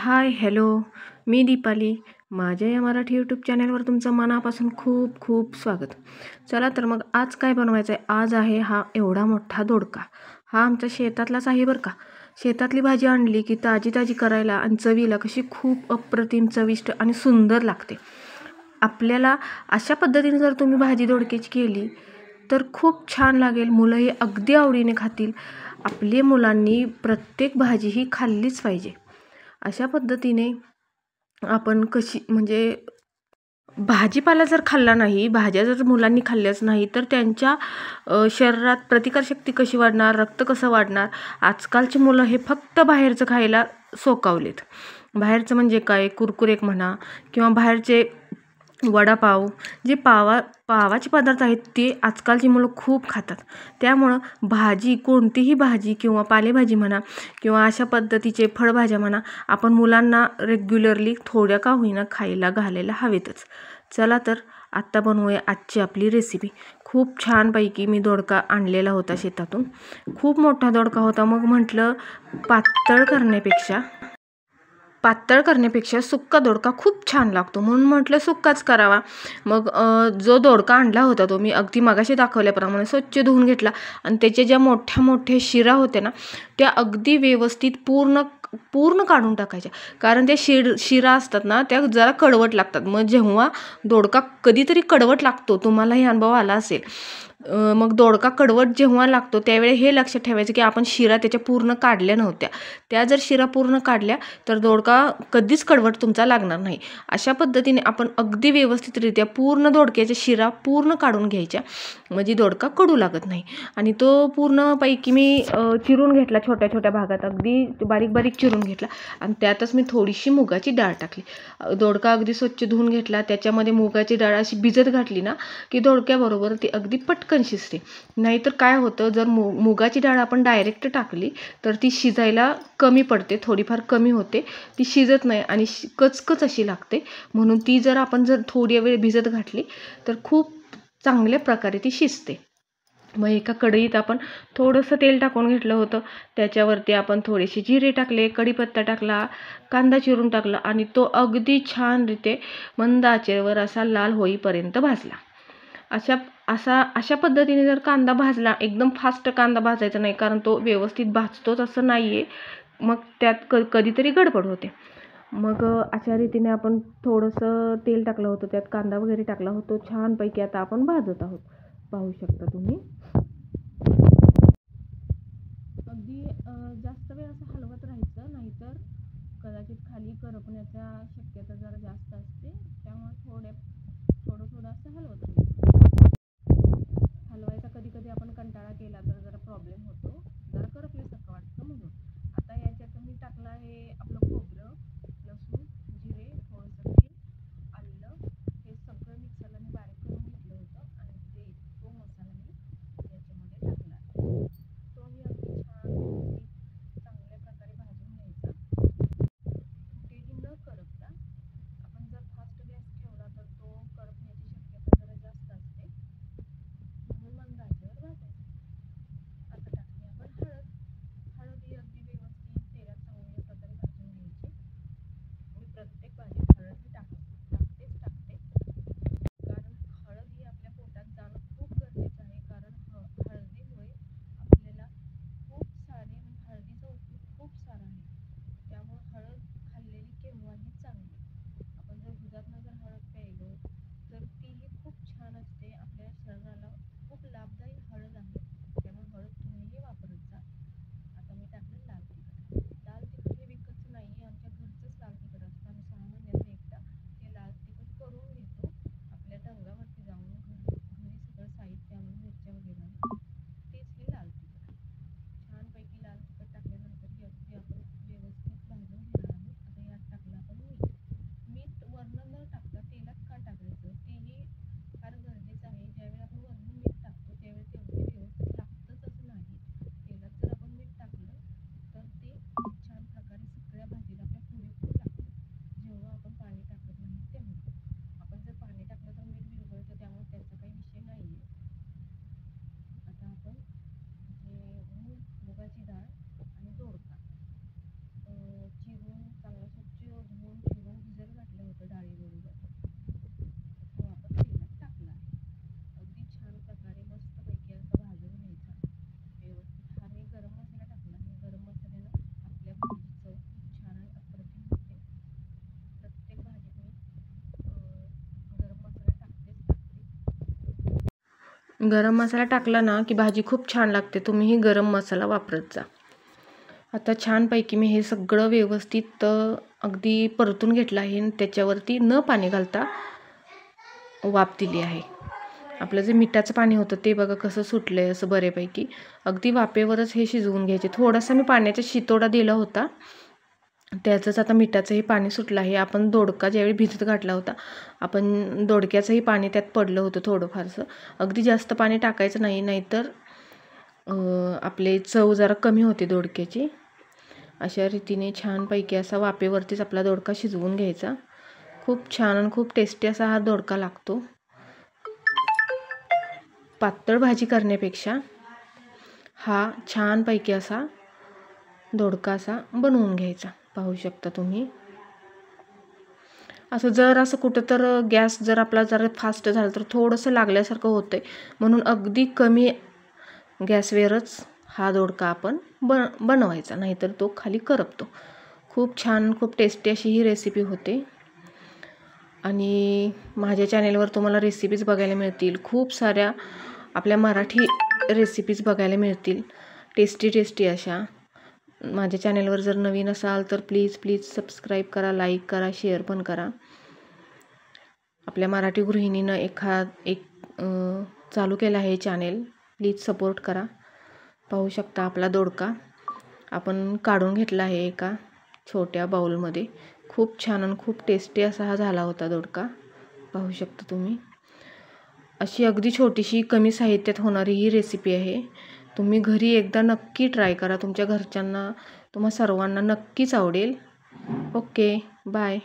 Hi hello, मी दीपाली. माझ्या या Marathi YouTube चॅनलवर तुमचं मनापासून खूप खूप स्वागत. चला तर मग आज काय बनवायचं आहे. आज आहे हा एवढा मोठा दोडका. हा आमच्या शेतातलाच आहे बरं का. शेतातली भाजी आणली की ताजी ताजी करायला आणि चवीला कशी खूप अप्रतिम चविष्ट आणि सुंदर लागते. आपल्याला अशा पद्धतीने जर तुम्ही भाजी दोडक्याची केली तर खूप छान लागेल. मुलंही अगदी आवडीने खातील. आपले मुलांनी प्रत्येक भाजी ही खाल्लीच पाहिजे. अशा पद्धतीने आपण कशी म्हणजे भाजीपाला जर खाल्ला नाही, भाज्या जर मुलांनी खाल्ल्याच नाही तर त्यांच्या शरीरात प्रतिकारशक्ती कशी वाढणार, रक्त कसं वाढणार. आजकालची मुलं हे फक्त बाहेरचं खायला सोकावलेत. बाहेरचं म्हणजे काय, कुरकुरे म्हणा किंवा बाहेरचे वडापाव, जे पावाचे पदार्थ आहेत ते आजकालची मुलं खूप खातात. त्यामुळं भाजी, कोणतीही भाजी किंवा पालेभाजी म्हणा किंवा अशा पद्धतीचे फळभाज्या म्हणा, आपण मुलांना रेग्युलरली थोड्या का होईना खायला घालायला हवेतच. चला तर आत्ता बनवूया आजची आपली रेसिपी. खूप छानपैकी मी दोडका आणलेला होता शेतातून. खूप मोठा दोडका होता. मग म्हटलं पातळ करण्यापेक्षा सुक्का दोडका खूप छान लागतो, म्हणून म्हटलं सुक्काच करावा. मग जो दोडका आणला होता तो मी अगदी मगाशी दाखवल्याप्रमाणे स्वच्छ धुवून घेतला आणि त्याच्या ज्या मोठ्या मोठ्या शिरा होत्या ना, त्या अगदी व्यवस्थित पूर्ण काढून टाकायच्या. कारण त्या शिरा असतात ना, त्या जरा कडवट लागतात. मग जेव्हा दोडका कधीतरी कडवट लागतो, तुम्हालाही अनुभव आला असेल. मग दोडका कडवट जेव्हा लागतो त्यावेळी हे लक्षात ठेवायचं की आपण शिरा त्याच्या पूर्ण काढल्या नव्हत्या. त्या जर शिरा पूर्ण काढल्या तर दोडका कधीच कडवट तुमचा लागणार नाही. अशा पद्धतीने आपण अगदी व्यवस्थितरित्या पूर्ण दोडक्याच्या शिरा पूर्ण काढून घ्यायच्या, म्हणजे दोडका कडू लागत नाही. आणि तो पूर्णपैकी मी चिरून घेतला, छोट्या छोट्या भागात अगदी बारीक बारीक चिरून घेतला आणि त्यातच मी थोडीशी मुगाची डाळ टाकली. दोडका अगदी स्वच्छ धुवून घेतला, त्याच्यामध्ये मुगाची डाळ अशी भिजत घातली ना की दोडक्याबरोबर ती अगदी पटकन शिजते. नाहीतर काय होतं, जर मुगाची डाळ आपण डायरेक्ट टाकली तर ती शिजायला कमी पडते, थोडीफार कमी होते, ती शिजत नाही आणि कचकच अशी लागते. म्हणून ती जर आपण थोडी वेळ भिजत घातली तर खूप चांगल्या प्रकारे ती शिजते. मग एका कढईत आपण थोडंसं तेल टाकून घेतलं होतं. त्याच्यावरती आपण थोडेसे जिरे टाकले, कढीपत्ता टाकला, कांदा चिरून टाकला आणि तो अगदी छानरीते मंद आचेवर असा लाल होईपर्यंत भाजला. अशा पद्धतीने जर कांदा भाजला, एकदम फास्ट कांदा भाजायचा नाही, कारण तो व्यवस्थित भाजतोच असं नाहीये. मग त्यात कधीतरी गडबड होते. मग अशा रीतीने आपण थोडंसं तेल टाकलं होतं, त्यात कांदा वगैरे टाकला होता. छानपैकी आता आपण भाजत आहोत, पाहू शकता तुम्ही. अगदी जास्त वेळ असं हलवत राहायचं, नाहीतर कदाचित खाली करपण्याच्या शक्यता जरा जास्त असते. त्यामुळे थोडं असं हलवत राहायचं. हलवायचा कधी कधी आपण कंटाळा केला तर जरा प्रॉब्लेम होतो, जरा करपल्यासारखं वाटतं. म्हणून आता याच्यात मी टाकलं आहे आपलं खोबरं, लसूण, जिरे, थोडंसं तेल, आलं, हे सगळं मिक्सरला मी बारीक करून घेतलं होतं आणि तो मसाला मी याच्यामध्ये टाकला. तोही अगदी छान चांगल्या प्रकारे भाजून घ्यायचा. कुठेही न करपता. आपण जर फास्ट गॅस ठेवला तर तो करपण्याची शक्यता जरा जास्त असते, म्हणून मंद आचेवर भाजायचं. आता टाकली आपण हळद ही अगदी व्यवस्थित तेलात चांगल्या प्रकारे गरम मसाला टाकला ना की भाजी खूप छान लागते. तुम्हीही गरम मसाला वापरत जा. आता छानपैकी मी हे सगळं व्यवस्थित अगदी परतून घेतलं आहे आणि त्याच्यावरती न पाणी घालता वाफ दिली आहे. आपलं जे मिठाचं पाणी होतं ते बघा कसं सुटलं आहे असं बऱ्यापैकी. अगदी वाफेवरच हे शिजवून घ्यायचे. थोडासा मी पाण्याचा शितोडा दिला होता, त्याचंच आता मिठाचंही पाणी सुटलं आहे. आपण दोडका ज्यावेळी भिजत घातला होता, आपण दोडक्याचंही पाणी त्यात पडलं होतं थोडंफारसं. अगदी जास्त पाणी टाकायचं नाही, नाहीतर आपले चव जरा कमी होते दोडक्याची. अशा रीतीने छानपैकी असा वाफेवरतीच आपला दोडका शिजवून घ्यायचा. खूप छान आणि खूप टेस्टी असा हा दोडका लागतो. पातळ भाजी करण्यापेक्षा हा छानपैकी असा दोडका असा बनवून घ्यायचा. पाहू शकता तुम्ही. असं कुठं तर गॅस जर आपला जरा फास्ट झाला तर थोडंसं लागल्यासारखं होतंय, म्हणून अगदी कमी गॅसवरच हा दोडका आपण बनवायचा, नाहीतर तो खाली करपतो. खूप छान खूप टेस्टी अशी ही रेसिपी होते. आणि माझ्या चॅनेलवर तुम्हाला रेसिपीज बघायला मिळतील, खूप साऱ्या आपल्या मराठी रेसिपीज बघायला मिळतील, टेस्टी अशा. माझ्या चॅनेलवर जर नवीन असाल तर प्लीज सबस्क्राईब करा, लाईक करा, शेअर पण करा. आपल्या मराठी गृहिणीनं एक चालू केलं आहे चॅनेल, प्लीज सपोर्ट करा. पाहू शकता आपला दोडका आपण काढून घेतला आहे एका छोट्या बाउलमध्ये. खूप छान आणि खूप टेस्टी असा हा झाला होता दोडका. पाहू शकता तुम्ही. अशी अगदी छोटीशी कमी साहित्यात होणारी ही रेसिपी आहे. तुम्ही घरी एकदा नक्की ट्राय करा. तुमच्या घरच्यांना, तुम्हा सर्वांना नक्कीच आवडेल. Okay, bye.